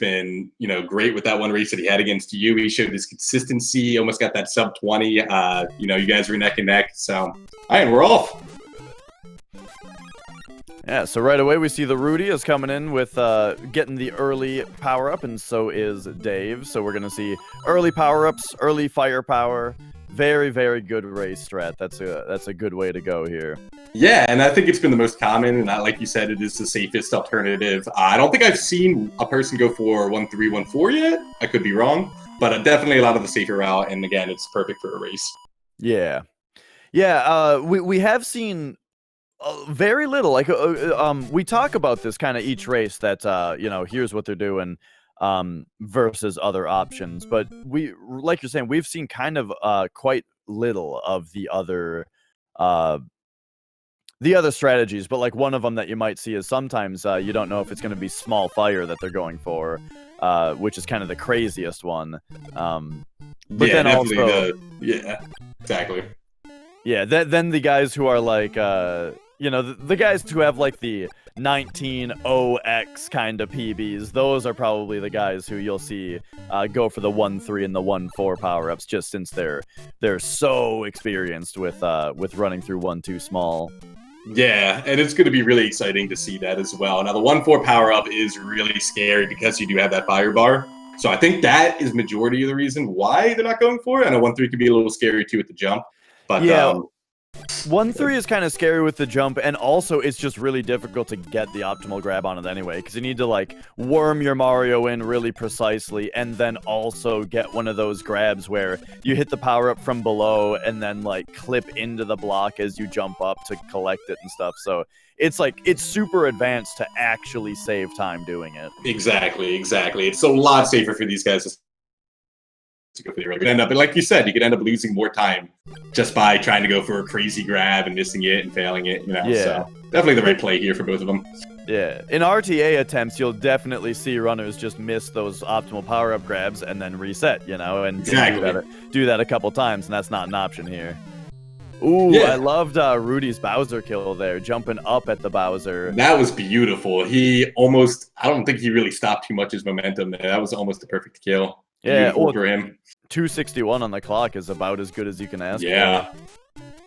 been, you know, great with that one race that he had against you. He showed his consistency, almost got that sub 20. You know, you guys were neck and neck. So, all right, we're off. Yeah, so right away we see TheRudyyy is coming in with getting the early power-up, and so is Dave. So we're going to see early power-ups, early firepower. Very, very good race strat. That's a good way to go here. Yeah, and I think it's been the most common, and like you said, it is the safest alternative. I don't think I've seen a person go for 1-3, 1-4 yet. I could be wrong, but definitely a lot of the safer route, and again, it's perfect for a race. Yeah. Yeah, we have seen very little. Like, we talk about this kind of each race that, you know, here's what they're doing versus other options. But like you're saying, we've seen kind of quite little of the other strategies. But like one of them that you might see is sometimes you don't know if it's going to be small fire that they're going for, which is kind of the craziest one. But yeah, then also, yeah, exactly. Yeah, then the guys who are like, you know, the guys who have like the 19-0x kind of PBs, those are probably the guys who you'll see go for the 1-3 and the 1-4 power-ups, just since they're so experienced with running through 1-2 small. Yeah, and it's going to be really exciting to see that as well. Now, the 1-4 power-up is really scary because you do have that fire bar. So I think that is majority of the reason why they're not going for it. I know 1-3 can be a little scary too at the jump. But yeah, 1-3 is kind of scary with the jump, and also it's just really difficult to get the optimal grab on it anyway, because you need to like worm your Mario in really precisely, and then also get one of those grabs where you hit the power up from below and then like clip into the block as you jump up to collect it and stuff. So it's like, it's super advanced to actually save time doing it. Exactly. It's a lot safer for these guys to go for the early. And like you said, you could end up losing more time just by trying to go for a crazy grab and missing it and failing it, you know. Yeah. So definitely the right play here for both of them. Yeah. In RTA attempts, you'll definitely see runners just miss those optimal power-up grabs and then reset, you know, and do that a couple times, and that's not an option here. Ooh, yeah. I loved Ruddy's Bowser kill there, jumping up at the Bowser. That was beautiful. He almost, I don't think he really stopped too much his momentum there. That was almost the perfect kill. Yeah, well, for him. 261 on the clock is about as good as you can ask for. Yeah,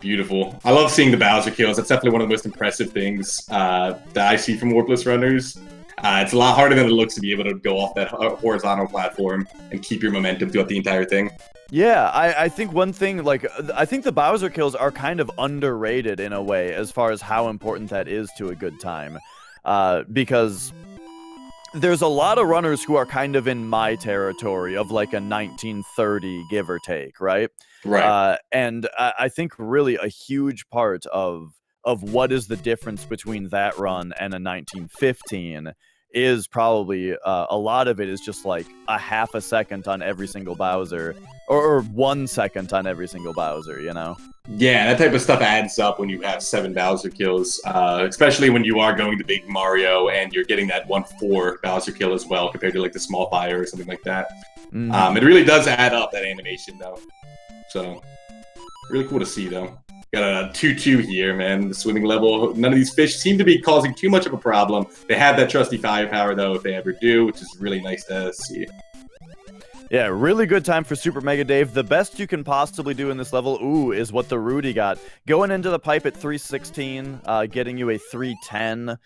beautiful. I love seeing the Bowser kills. That's definitely one of the most impressive things that I see from Warpless runners. It's a lot harder than it looks to be able to go off that horizontal platform and keep your momentum throughout the entire thing. Yeah, I think one thing, like, I think the Bowser kills are kind of underrated in a way as far as how important that is to a good time. Because there's a lot of runners who are kind of in my territory of like a 1930, give or take, right? Right. And I think really a huge part of what is the difference between that run and a 1915 is probably a lot of it is just like a half a second on every single Bowser, or 1 second on every single Bowser, you know? Yeah, that type of stuff adds up when you have 7 Bowser kills, especially when you are going to big Mario and you're getting that 1-4 Bowser kill as well, compared to like the small fire or something like that. It really does add up, that animation, though. So, really cool to see, though. Got a 2-2 here, man. The swimming level, none of these fish seem to be causing too much of a problem. They have that trusty firepower, though, if they ever do, which is really nice to see. Yeah, really good time for SuperMegaDav. The best you can possibly do in this level, ooh, is what TheRudyyy got. Going into the pipe at 316, getting you a 310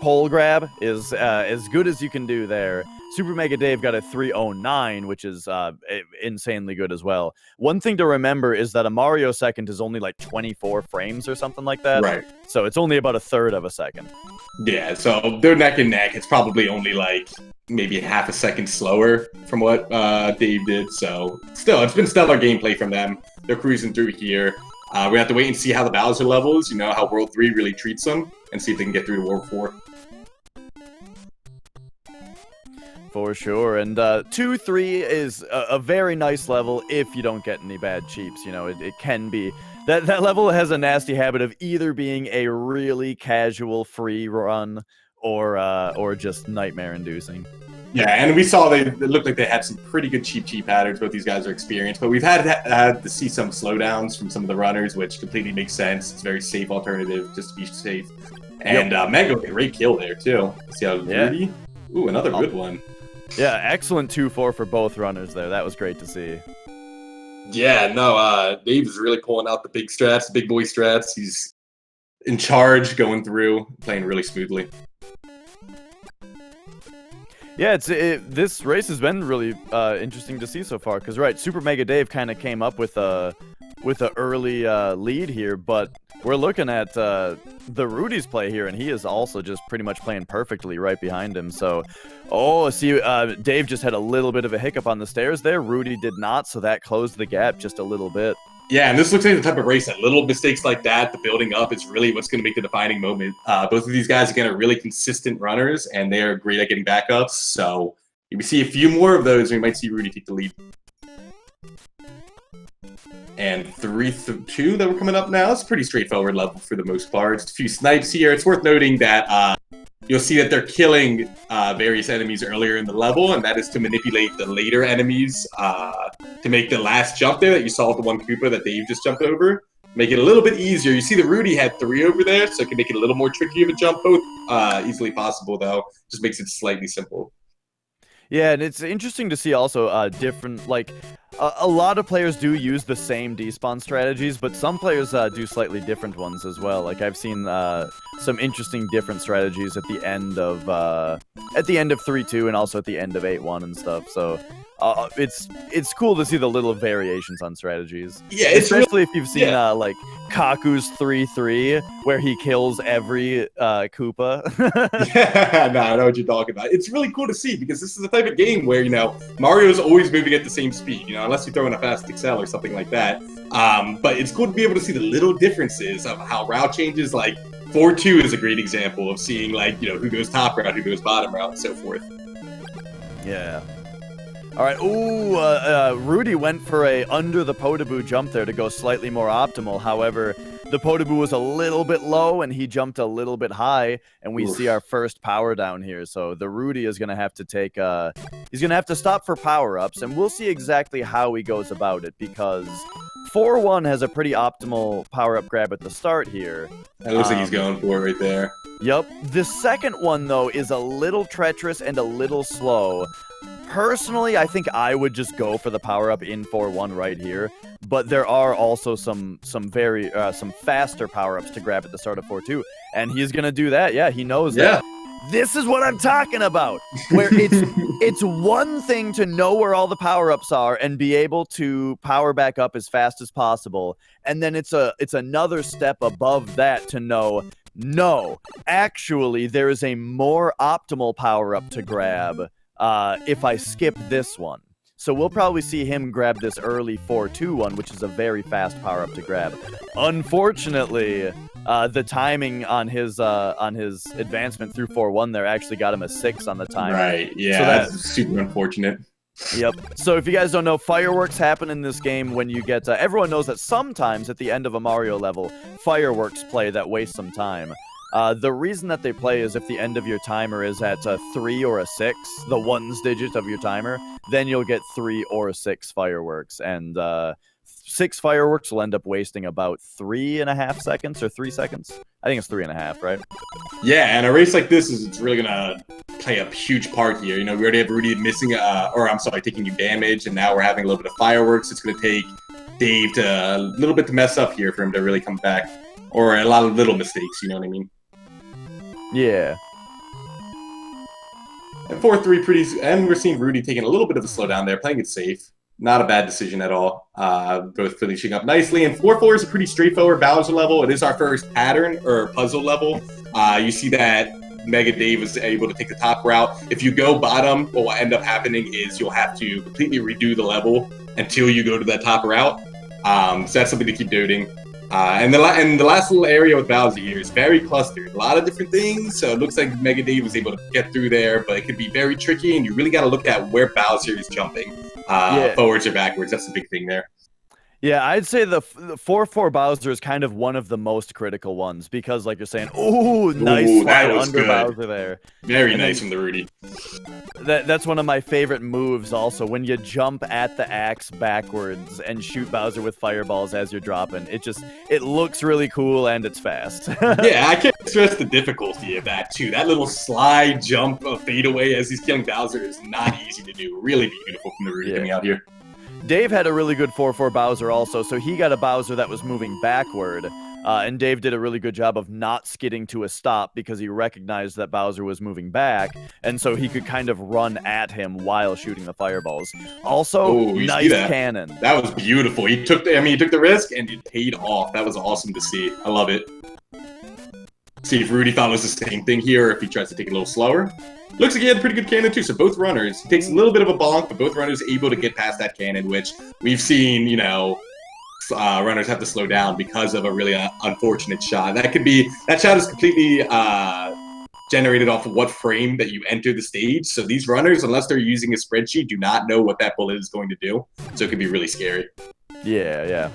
pole grab is as good as you can do there. SuperMegaDav got a 309, which is insanely good as well. One thing to remember is that a Mario second is only like 24 frames or something like that. Right. So it's only about a third of a second. Yeah, so they're neck and neck. It's probably only like maybe half a second slower from what Dave did. So still, it's been stellar gameplay from them. They're cruising through here. We have to wait and see how the Bowser levels, you know, how World 3 really treats them, and see if they can get through to World 4. For sure, and 2-3 is a very nice level if you don't get any bad cheeps. You know, it can be. That level has a nasty habit of either being a really casual free run or just nightmare-inducing. Yeah, and we saw it looked like they had some pretty good cheap patterns. Both these guys are experienced, but we've had to see some slowdowns from some of the runners, which completely makes sense. It's a very safe alternative, just to be safe. And Mega, great kill there too. See how TheRudyyy? Ooh, another good one. Yeah, excellent 2-4 for both runners there. That was great to see. Yeah, no, Dave is really pulling out the big strats, big boy strats. He's in charge, going through, playing really smoothly. Yeah, this race has been really interesting to see so far. Because right, SuperMegaDav kind of came up with a early lead here, but we're looking at TheRuddyy's play here, and he is also just pretty much playing perfectly right behind him. So, see, Dave just had a little bit of a hiccup on the stairs there. Ruddy did not, so that closed the gap just a little bit. Yeah, and this looks like the type of race that little mistakes like that, the building up, is really what's going to make the defining moment. Both of these guys, again, are really consistent runners, and they are great at getting backups. So if we see a few more of those, we might see Ruddy take the lead. And 3-2 that we're coming up now. It's a pretty straightforward level for the most part. Just a few snipes here. It's worth noting that you'll see that they're killing various enemies earlier in the level, and that is to manipulate the later enemies to make the last jump there that you saw with the one Koopa that Dave just jumped over. Make it a little bit easier. You see the Ruddy had 3 over there, so it can make it a little more tricky of a jump. Both easily possible, though. Just makes it slightly simple. Yeah, and it's interesting to see also different, like, a lot of players do use the same despawn strategies, but some players do slightly different ones as well. Like, I've seen some interesting different strategies at the end of 3-2 and also at the end of 8-1 and stuff. So it's cool to see the little variations on strategies. Yeah, especially if you've seen like Kaku's 3-3, where he kills every Koopa. Yeah, no, I know what you're talking about. It's really cool to see because this is the type of game where, you know, Mario's always moving at the same speed, you know, unless you throw in a fast Excel or something like that. But it's cool to be able to see the little differences of how route changes. Like 4-2 is a great example of seeing, like, you know, who goes top route, who goes bottom route, and so forth. Yeah. All right. Ooh, Ruddy went for a under the Podoboo jump there to go slightly more optimal. However, the Podoboo was a little bit low, and he jumped a little bit high, and we see our first power down here. So TheRuddyy is going to have to take he's going to have to stop for power-ups, and we'll see exactly how he goes about it, because 4-1 has a pretty optimal power-up grab at the start here. That looks like he's going for it right there. Yep. The second one, though, is a little treacherous and a little slow. Personally, I think I would just go for the power-up in 4-1 right here, but there are also some faster power-ups to grab at the start of 4-2, and he's gonna do that. Yeah, he knows that. This is what I'm talking about, where it's one thing to know where all the power-ups are and be able to power back up as fast as possible, and then it's another step above that to know, no, actually, there is a more optimal power-up to grab if I skip this one. So we'll probably see him grab this early 4-2 one, which is a very fast power-up to grab. Unfortunately, the timing on his advancement through 4-1 there actually got him a 6 on the time. Right, yeah, so that's super unfortunate. Yep. So if you guys don't know, fireworks happen in this game when you get... everyone knows that sometimes at the end of a Mario level, fireworks play that waste some time. The reason that they play is if the end of your timer is at a 3 or a 6, the ones digit of your timer, then you'll get 3 or 6 fireworks. And 6 fireworks will end up wasting about 3.5 seconds or 3 seconds. I think it's 3.5, right? Yeah, and a race like this it's really gonna play a huge part here. You know, we already have Ruddy missing, taking you damage, and now we're having a little bit of fireworks. It's gonna take Dave a little bit to mess up here for him to really come back, or a lot of little mistakes. You know what I mean? Yeah. And 4-3 and we're seeing Ruddy taking a little bit of a slowdown there, playing it safe. Not a bad decision at all. Both finishing up nicely. And 4-4 is a pretty straightforward Bowser level. It is our first pattern or puzzle level. You see that MegaDav was able to take the top route. If you go bottom, what will end up happening is you'll have to completely redo the level until you go to that top route. So that's something to keep noting. And the last little area with Bowser here is very clustered. A lot of different things, so it looks like MegaDav was able to get through there, but it could be very tricky, and you really got to look at where Bowser is jumping, forwards or backwards. That's the big thing there. Yeah, I'd say the 4-4 Bowser is kind of one of the most critical ones because, like you're saying, ooh, nice Ooh, slide that was under good. Bowser there. Very And nice then from TheRudyyy. that's one of my favorite moves also, when you jump at the axe backwards and shoot Bowser with fireballs as you're dropping. It looks really cool and it's fast. Yeah, I can't stress the difficulty of that too. That little slide jump fadeaway as he's killing Bowser is not easy to do. Really beautiful from TheRudyyy coming out here. Dave had a really good 4-4 Bowser also, so he got a Bowser that was moving backward, and Dave did a really good job of not skidding to a stop because he recognized that Bowser was moving back, and so he could kind of run at him while shooting the fireballs. Also, nice cannon. That was beautiful. He took the risk and it paid off. That was awesome to see. I love it. See if Rudy follows the same thing here, or if he tries to take it a little slower. Looks like he had a pretty good cannon too, so both runners, he takes a little bit of a bonk, but both runners able to get past that cannon, which we've seen, runners have to slow down because of a really unfortunate shot. That shot is completely generated off of what frame that you enter the stage, so these runners, unless they're using a spreadsheet, do not know what that bullet is going to do, so it can be really scary. Yeah.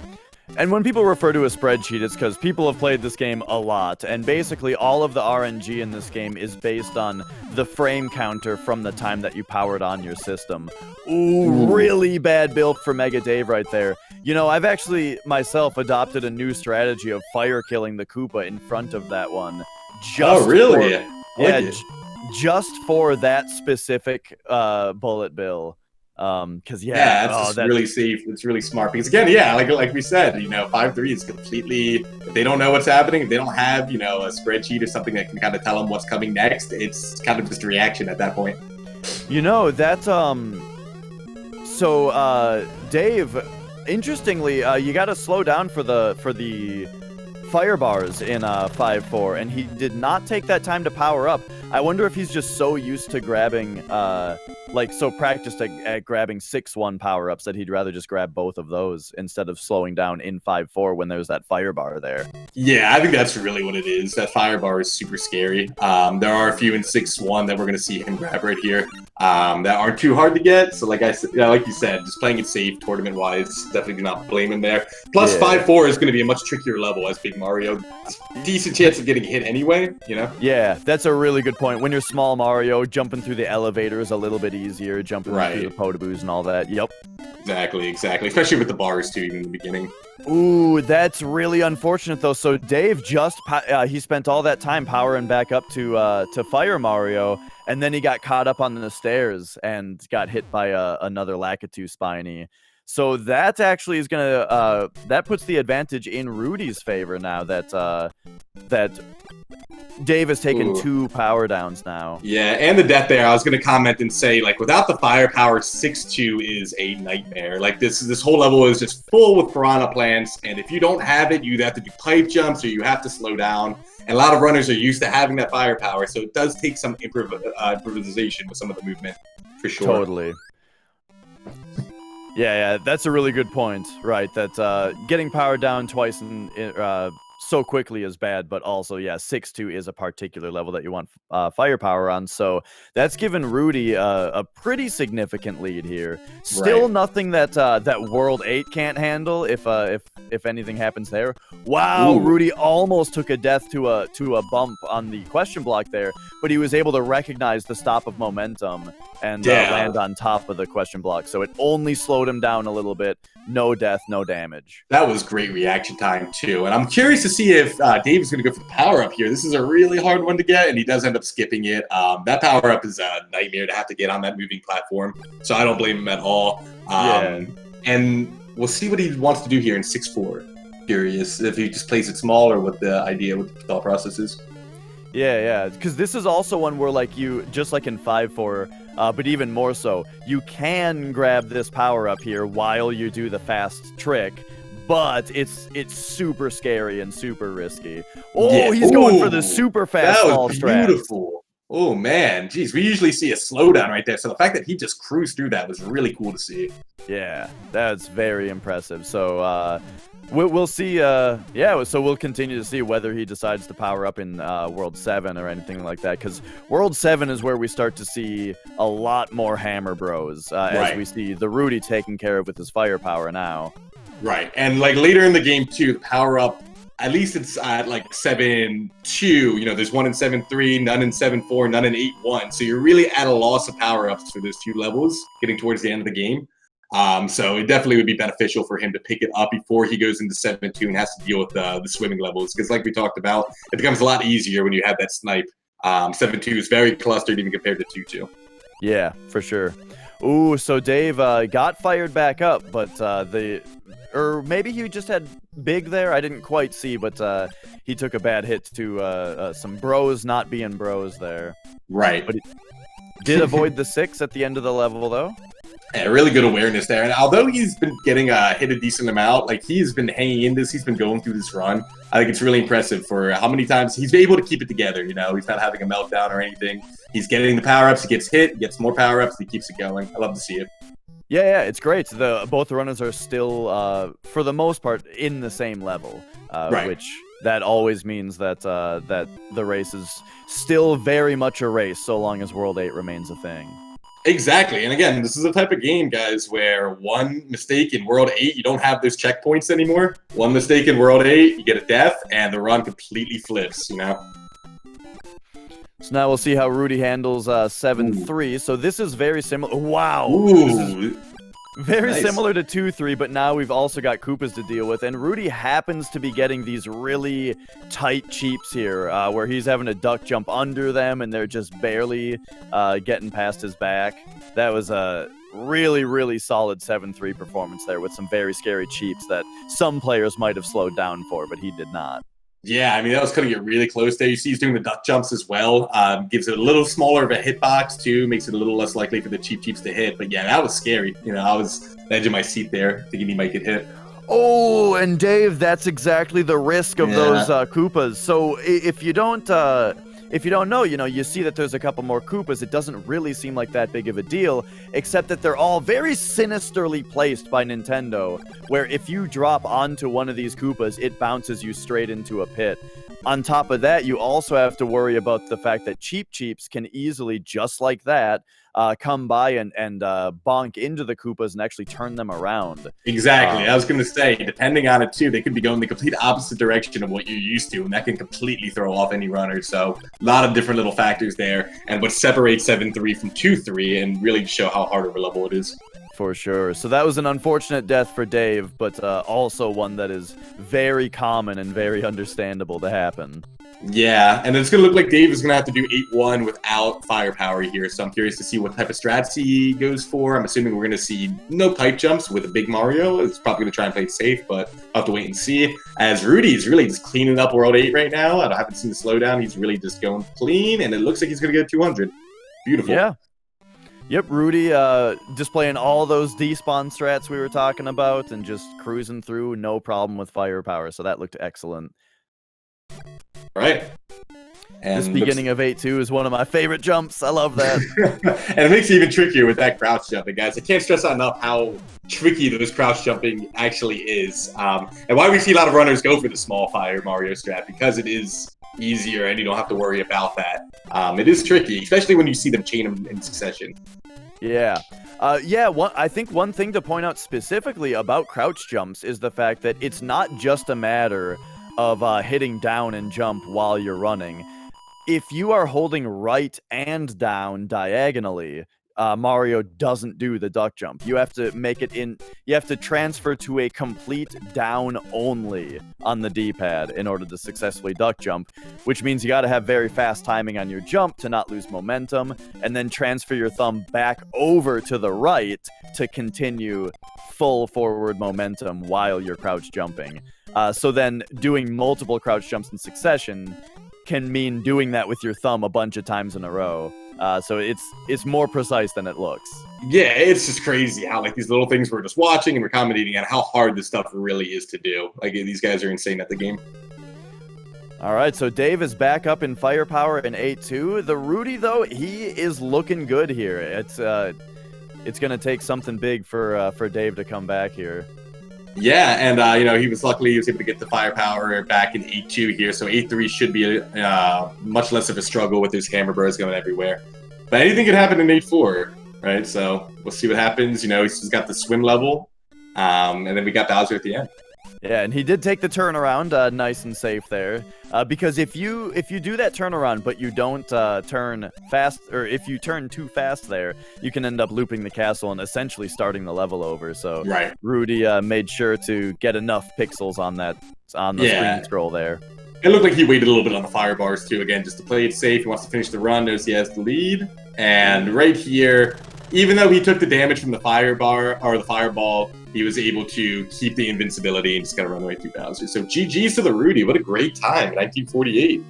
And when people refer to a spreadsheet, it's because people have played this game a lot, and basically all of the RNG in this game is based on the frame counter from the time that you powered on your system. Ooh, really bad build for MegaDav right there. I've actually, myself, adopted a new strategy of fire killing the Koopa in front of that one. Oh, really? Just for that specific bullet bill. Because that's really safe. It's really smart because again, like we said, 5-3 is completely. If they don't know what's happening, if they don't have a spreadsheet or something that can kind of tell them what's coming next, it's kind of just a reaction at that point. So Dave, interestingly, you got to slow down for the fire bars in 5-4, and he did not take that time to power up. I wonder if he's just so used to grabbing, so practiced at grabbing 6-1 power-ups that he'd rather just grab both of those instead of slowing down in 5-4 when there's that fire bar there. Yeah, I think that's really what it is. That fire bar is super scary. There are a few in 6-1 that we're going to see him grab right here that aren't too hard to get. So like you said, just playing it safe tournament-wise, definitely do not blame him there. Plus 5-4 is going to be a much trickier level as Big Mario. Decent chance of getting hit anyway, Yeah, that's a really good point. When you're small Mario, jumping through the elevator is a little bit easier, jumping through the potaboos and all that. Yep. Exactly. Especially with the bars too, even in the beginning. Ooh, that's really unfortunate though. So Dave just he spent all that time powering back up to Fire Mario, and then he got caught up on the stairs and got hit by another Lakitu Spiny. So that actually is gonna that puts the advantage in Rudy's favor now that Dave has taken 2 power downs now. Yeah, and the death there, I was going to comment and say, without the firepower, 6-2 is a nightmare. This whole level is just full with piranha plants, and if you don't have it, you have to do pipe jumps or you have to slow down. And a lot of runners are used to having that firepower, so it does take some improvisation with some of the movement, for sure. Totally. Yeah, that's a really good point, right? That getting powered down twice so quickly is bad, but also, 6-2 is a particular level that you want firepower on, so that's given Rudy a pretty significant lead here. Still nothing that World 8 can't handle if anything happens there. Wow, Rudy almost took a death to a bump on the question block there, but he was able to recognize the stop of momentum and land on top of the question block, so it only slowed him down a little bit. No death, no damage. That was great reaction time, too. And I'm curious to see if Dave is going to go for the power-up here. This is a really hard one to get, and he does end up skipping it. That power-up is a nightmare to have to get on that moving platform, so I don't blame him at all. And we'll see what he wants to do here in 6-4. Curious if he just plays it small or what the thought process is. Yeah, because this is also one where, just like in 5-4, but even more so, you can grab this power-up here while you do the fast trick, but it's super scary and super risky. Oh, he's going for the super fast fall strat. That was beautiful. Oh, man. Jeez, we usually see a slowdown right there, so the fact that he just cruised through that was really cool to see. Yeah, that's very impressive. So, we'll see, so we'll continue to see whether he decides to power up in World 7 or anything like that, because World 7 is where we start to see a lot more Hammer Bros, as we see TheRudyyy taken care of with his firepower now. Right, and like later in the game too, the power up, at least it's at like 7-2. You know, there's one in 7-3, none in 7-4, none in 8-1. So you're really at a loss of power ups for those 2 levels, getting towards the end of the game. So it definitely would be beneficial for him to pick it up before he goes into 7-2 and has to deal with the swimming levels. Because like we talked about, it becomes a lot easier when you have that snipe. 7-2 is very clustered even compared to 2-2. Yeah, for sure. Ooh, so Dave got fired back up, but or maybe he just had big there. I didn't quite see, but he took a bad hit to some bros not being bros there. Right. But he did avoid the 6 at the end of the level, though. Yeah, really good awareness there. And although he's been getting hit a decent amount, like he's been hanging in this, he's been going through this run. I think it's really impressive for how many times he's been able to keep it together. You know, he's not having a meltdown or anything. He's getting the power-ups, he gets hit, he gets more power-ups, he keeps it going. I love to see it. Yeah, it's great. Both runners are still, for the most part, in the same level, right. Which that always means that that the race is still very much a race, so long as World 8 remains a thing. Exactly, and again, this is the type of game, guys, where one mistake in World 8, you don't have those checkpoints anymore. One mistake in World 8, you get a death, and the run completely flips, you know? So now we'll see how Ruddy handles 7-3. So this is very similar. Wow! Ooh. Very Nice. similar to 2-3, but now we've also got Koopas to deal with, and Ruddy happens to be getting these really tight cheeps here, where he's having to duck jump under them, and they're just barely getting past his back. That was a really, really solid 7-3 performance there with some very scary cheeps that some players might have slowed down for, but he did not. Yeah, I mean, that was cutting it really close there. You see he's doing the duck jumps as well. Gives it a little smaller of a hitbox, too. Makes it a little less likely for the cheeps to hit. But yeah, that was scary. You know, I was on the edge of my seat there, thinking he might get hit. Oh, and Dave, that's exactly the risk of those Koopas. So if you don't know, you see that there's a couple more Koopas, it doesn't really seem like that big of a deal, except that they're all very sinisterly placed by Nintendo, where if you drop onto one of these Koopas, it bounces you straight into a pit. On top of that, you also have to worry about the fact that cheeps can easily, just like that, come by and bonk into the Koopas and actually turn them around. Exactly. I was going to say, depending on it, too, they could be going the complete opposite direction of what you're used to, and that can completely throw off any runner. So a lot of different little factors there, and what separates 7-3 from 2-3 and really show how hard of a level it is. For sure. So that was an unfortunate death for Dave, but also one that is very common and very understandable to happen. Yeah, and it's going to look like Dave is going to have to do 8-1 without firepower here, so I'm curious to see what type of strats he goes for. I'm assuming we're going to see no pipe jumps with a big Mario. It's probably going to try and play it safe, but I'll have to wait and see. As Ruddy is really just cleaning up World 8 right now. I haven't seen the slowdown. He's really just going clean, and it looks like he's going to get 200. Beautiful. Yeah. Yep, Ruddy displaying all those despawn strats we were talking about and just cruising through, no problem with firepower, so that looked excellent. Right. And this beginning of 8-2 is one of my favorite jumps. I love that. And it makes it even trickier with that crouch jumping, guys. I can't stress out enough how tricky those crouch jumping actually is. And why we see a lot of runners go for the small fire Mario strat, because it is easier and you don't have to worry about that. It is tricky, especially when you see them chain them in succession. Yeah. I think one thing to point out specifically about crouch jumps is the fact that it's not just a matter of hitting down and jump while you're running. If you are holding right and down diagonally, Mario doesn't do the duck jump. You have to make it in. You have to transfer to a complete down only on the D-pad in order to successfully duck jump, which means you got to have very fast timing on your jump to not lose momentum, and then transfer your thumb back over to the right to continue full forward momentum while you're crouch jumping. So then doing multiple crouch jumps in succession can mean doing that with your thumb a bunch of times in a row. So it's more precise than it looks. Yeah, it's just crazy how like these little things we're just watching and we're commentating on how hard this stuff really is to do. Like these guys are insane at the game. All right, so Dave is back up in firepower in 8-2. TheRudyyy, though, he is looking good here. It's gonna take something big for Dave to come back here. Yeah, and he was able to get the firepower back in 8-2 here, so 8-3 should be a much less of a struggle with his hammer bros going everywhere. But anything could happen in 8-4, right? So we'll see what happens. He's got the swim level, And then we got Bowser at the end. Yeah, and he did take the turnaround, nice and safe there. Because if you do that turnaround, but you don't turn fast, or if you turn too fast there, you can end up looping the castle and essentially starting the level over. So Right. Ruddy made sure to get enough pixels on the screen scroll there. It looked like he waited a little bit on the fire bars too, again, just to play it safe. He wants to finish the run, knows he has the lead. And right here, even though he took the damage from the fire bar or the fireball, he was able to keep the invincibility and just kind of run away through Bowser. So GG's to TheRudyyy. What a great time, 1948.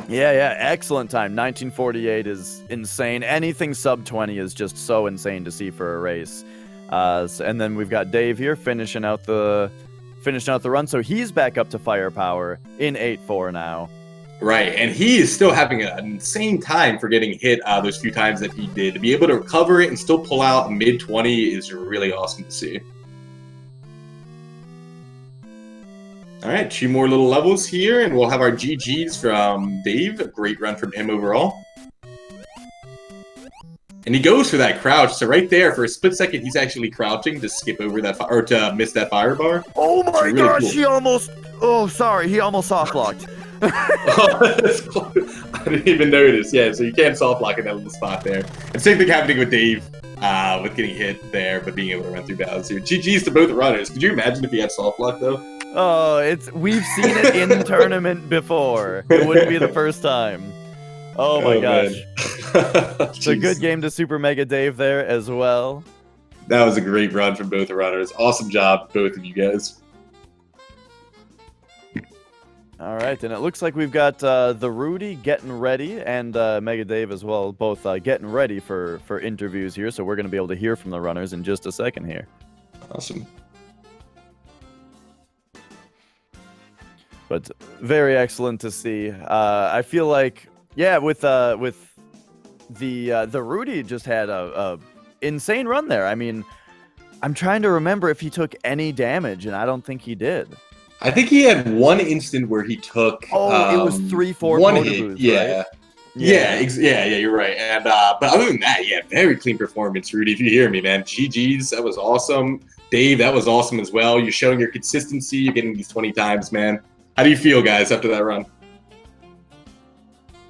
Yeah, excellent time. 1948 is insane. Anything sub 20 is just so insane to see for a race. And then we've got Dave here finishing out the run. So he's back up to firepower in 8-4 now. Right, and he is still having an insane time for getting hit those few times that he did. To be able to recover it and still pull out mid-20 is really awesome to see. All right, 2 more little levels here, and we'll have our GGs from Dave. A great run from him overall. And he goes for that crouch, so right there, for a split second, he's actually crouching to skip over that, or to miss that fire bar. Oh my really gosh, cool. he almost soft-locked. Oh, that's close. I didn't even notice. Yeah, so you can't soft lock in that little spot there. And same thing happening with Dave, with getting hit there, but being able to run through Bowser. GG's to both runners. Could you imagine if he had soft lock though? Oh, we've seen it in the tournament before. It wouldn't be the first time. Oh my gosh. It's a good game to SuperMegaDav there as well. That was a great run from both runners. Awesome job, both of you guys. All right, and it looks like we've got TheRudyyy getting ready, and MegaDav as well, both getting ready for interviews here. So we're going to be able to hear from the runners in just a second here. Awesome. But very excellent to see. I feel like, yeah, with TheRudyyy just had a insane run there. I mean, I'm trying to remember if he took any damage, and I don't think he did. I think he had one instant where he took. Oh, it was 3-4 one Motor hit. Boost, Yeah. right? Yeah, you're right. And but other than that, yeah, very clean performance, Rudy. If you hear me, man, GG's, that was awesome. Dave, that was awesome as well. You're showing your consistency. You're getting these 20 times, man. How do you feel, guys, after that run?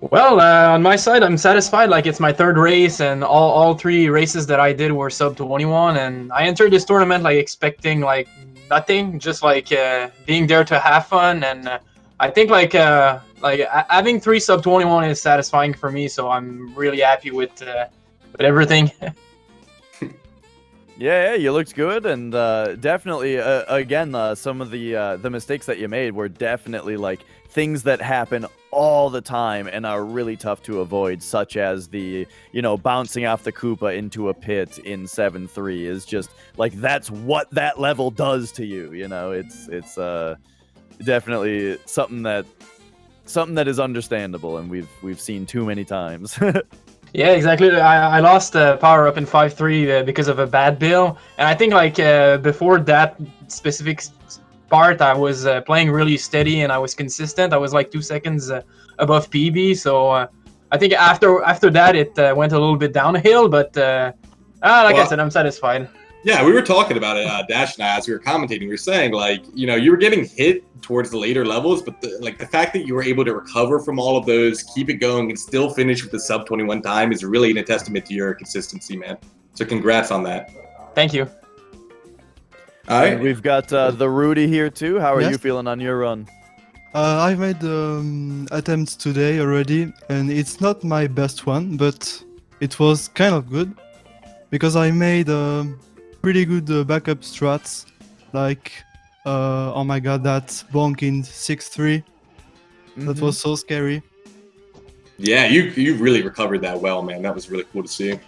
Well, on my side, I'm satisfied. Like, it's my 3rd race, and all 3 races that I did were sub 21. And I entered this tournament like expecting like nothing, just like being there to have fun. And I think like having 3 sub 21 is satisfying for me. So I'm really happy with everything. Yeah, you looked good, and definitely, again, some of the mistakes that you made were definitely like things that happen all the time and are really tough to avoid, such as the, bouncing off the Koopa into a pit in 7-3 is just like, that's what that level does to you. It's definitely something that is understandable, and we've seen too many times. Yeah, exactly. I lost power up in 5-3 because of a bad bill, and I think like before that specific part, I was playing really steady and I was consistent. I was like 2 seconds above PB, so I think after that it went a little bit downhill. But I said, I'm satisfied. Yeah, we were talking about it, Dash and I, as we were commentating. We were saying, like, you were getting hit towards the later levels, but the fact that you were able to recover from all of those, keep it going, and still finish with the sub 21 time is really a testament to your consistency, man. So congrats on that. Thank you. All right. And we've got TheRudyyy here too. How are Yes. you feeling on your run? I've made attempts today already, and it's not my best one, but it was kind of good because I made pretty good backup strats, like oh my god, that bonk in 6-3. That was so scary. Yeah, you really recovered that well, man. That was really cool to see.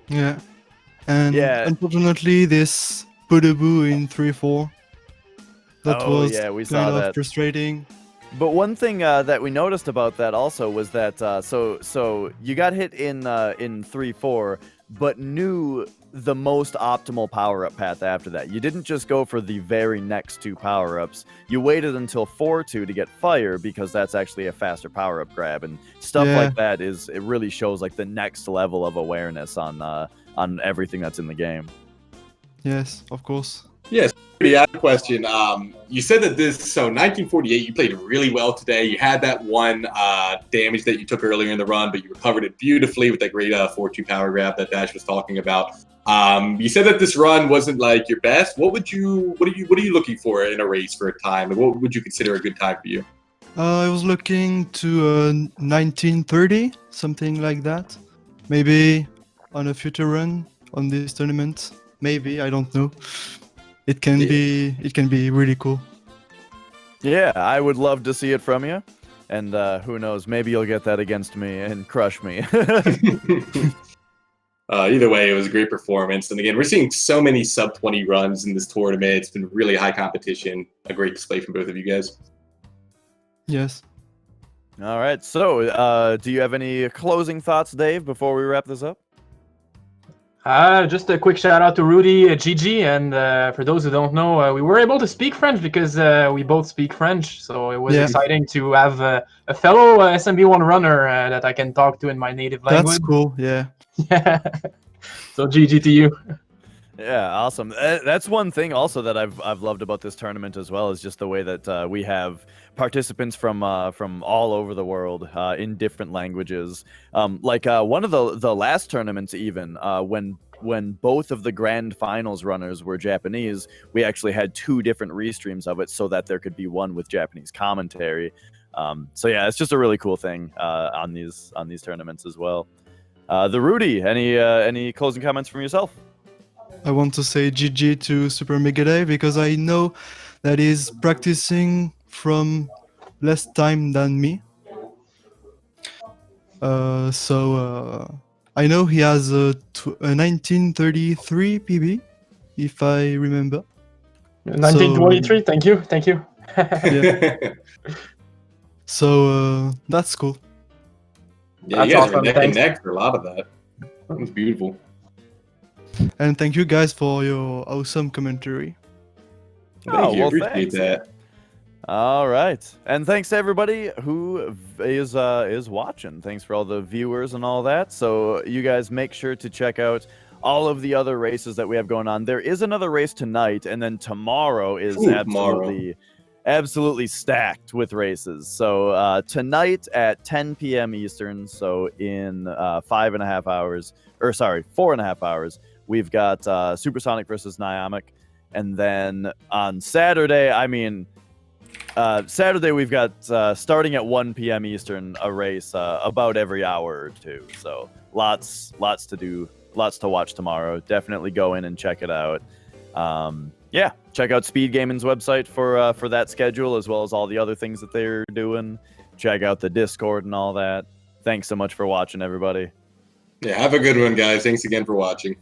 Yeah, and Yeah. unfortunately this Pudaboo in 3-4. That Oh, was yeah, we saw kind of that. frustrating. But one thing that we noticed about that also was that so you got hit in 3-4, but knew the most optimal power-up path after that. You didn't just go for the very next 2 power-ups. You waited until 4-2 to get fire, because that's actually a faster power-up grab, and stuff Yeah. like that it really shows like the next level of awareness on everything that's in the game. Yes, of course. Yes. I have a question. You said that so 1948, you played really well today. You had that one damage that you took earlier in the run, but you recovered it beautifully with that great 4-2 power grab that Dash was talking about. You said that this run wasn't like your best. What are you looking for in a race for a time? And what would you consider a good time for you? I was looking to 1930, something like that. Maybe on a future run on this tournament. Maybe, I don't know. It can be really cool. Yeah, I would love to see it from you. And who knows, maybe you'll get that against me and crush me. Either way, it was a great performance. And again, we're seeing so many sub-20 runs in this tournament. It's been really high competition. A great display from both of you guys. Yes. All right, so do you have any closing thoughts, Dave, before we wrap this up? Just a quick shout out to Rudy, GG, and for those who don't know, we were able to speak French because we both speak French, so it was exciting to have a fellow SMB1 runner that I can talk to in my native language. That's cool, yeah. Yeah. So GG to you. Yeah, awesome. That's one thing also that I've loved about this tournament as well, is just the way that we have participants from all over the world in different languages. Like one of the last tournaments, even when both of the grand finals runners were Japanese, we actually had 2 different restreams of it so that there could be one with Japanese commentary. So yeah, it's just a really cool thing on these tournaments as well. TheRudyyy, any closing comments from yourself? I want to say GG to SuperMegaDav because I know that he's practicing from less time than me. So I know he has a 1933 PB, if I remember. 1923, thank you. Yeah. So that's cool. Yeah, That's you guys awesome, were neck thanks. and neck for a lot of that. That was beautiful. And thank you guys for your awesome commentary. Thank you. Well, Appreciate thanks. that. All right, and thanks to everybody who is watching. Thanks for all the viewers and all that. So you guys make sure to check out all of the other races that we have going on. There is another race tonight, and then tomorrow is absolutely stacked with races. So tonight at 10 p.m. Eastern, so in 4.5 hours, we've got Supersonic versus Niamic, and then on Saturday, Saturday we've got starting at 1 p.m. Eastern a race about every hour or two. So lots to do, lots to watch tomorrow. Definitely go in and check it out. Yeah, check out SpeedGaming's website for that schedule, as well as all the other things that they're doing. Check out the Discord and all that. Thanks so much for watching, everybody. Yeah, have a good one, guys. Thanks again for watching.